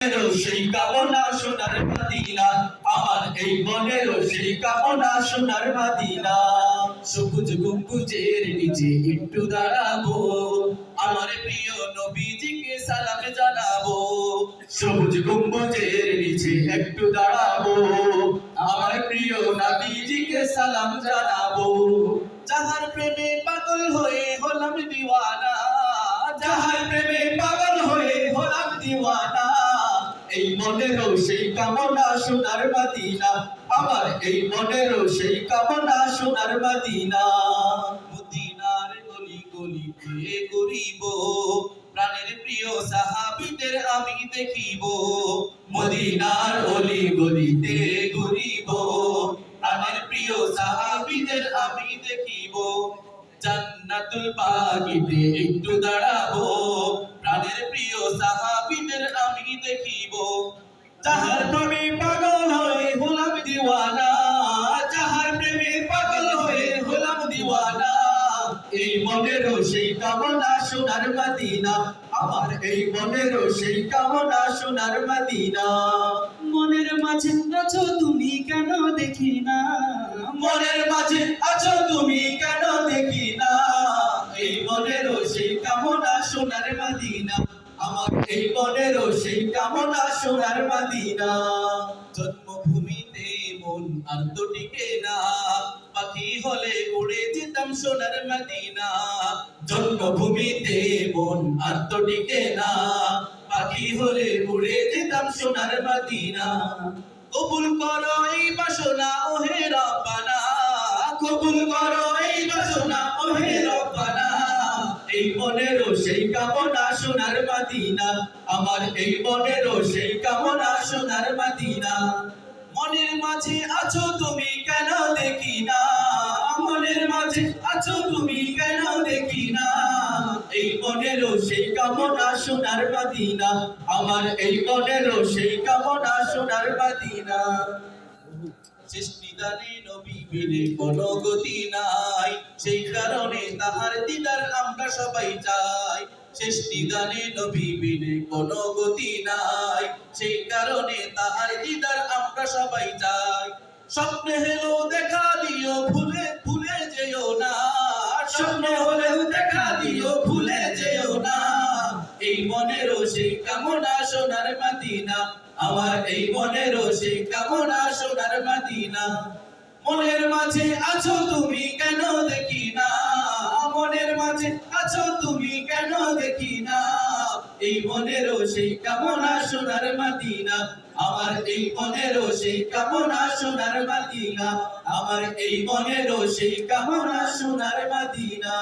সেই কামনা সোনার মদিনা, আমার এই মনেরও সেই কামনা সোনার মদিনা। সবুজ গম্বুজের নিচে একটু দাঁড়াবো, আমার প্রিয় নবীজিকে সালাম জানাবো। সবুজ গম্বুজের নিচে একটু দাঁড়াবো, আমার প্রিয় নবীজিকে সালাম জানাবো। যাহার প্রেমে পাগল হয়ে হলাম দিওয়ানা, যাহার প্রেমে পাগল হয়ে হলাম দিওয়ানা। এই মনেরও সেই কামনা সোনার মদিনা, আমার এই মনেরও সেই কামনা সোনার মদিনা। মদিনার গলি গলিতে ঘুরিব, প্রাণের প্রিয় সাহাবীদের আমি দেখিব। মদিনার গলি গলিতে ঘুরিব, প্রাণের প্রিয় সাহাবীদের আমি দেখিব। জান্নাতুল বাগিতে একটু দাঁড়াবো, প্রাণের প্রিয় সাহাবীদের আমি দেখিব। যাহার প্রেমে পাগল হয়ে হলাম দিওয়ানা, যাহার প্রেমে পাগল হয়ে হলাম দিওয়ানা। এই মনেরও সেই কামনা সোনার মদিনা, আমার এই মনেরও সেই কামনা সোনার মদিনা। মনের মাঝে আছো তুমি কেন দেখি না, মনের মাঝে আছো তুমি কেন দেখি না। এই মনেরও সেই কামনা সোনার মদিনা, আমার এই মনেরও সেই কামনা সোনার মদিনা। জন্মভূমিতে মন আর তো টিকে না, পাখি হলে উড়ে যেতাম সোনার মদিনা। জন্মভূমিতে মন আর তো টিকে না, পাখি হলে উড়ে যেতাম সোনার মদিনা। কবুল করো এই বাসনা ওহে রব্বানা, কবুল করো এই বাসনা ওহে রব্বানা। এই মনেরও সেই কামনা সোনার মদিনা, আমার এই মনেরও সেই কামনা সোনার মদিনা। মনের মাঝে আছো তুমি কেন দেখি না, মনের মাঝে আছো তুমি কেন দেখি না। এই মনেরও সেই কামনা সোনার মদিনা, আমার এই মনেরও সেই কামনা সোনার মদিনা। শেষ নিদানে নবী বিনে কোনো গতি নাই, সেই কারণে তাহার দিদার আমরা সবাই চাই। শেষ নিদানে নবী বিনে কোনো গতি নাই, সেই কারণে তাহার দিদার আমরা সবাই চাই। স্বপ্নে হলেও দেখা দিও, ভুলে ভুলে যেও না, স্বপ্নে হলেও দেখা দিও, ভুলে যেও না। এই মনেরও সেই কামনা সোনার মদিনা, আমার এই মনেরও সেই কামনা সোনার মদিনা। মনের মাঝে আছো তুমি কেন দেখি না, মনের মাঝে আছো তুমি কেন দেখি না। এই মনেরও সেই কামনা সোনার মদিনা, আমার এই মনেরও সেই কামনা সোনার মদিনা, আমার এই মনেরও সেই কামনা সোনার মদিনা।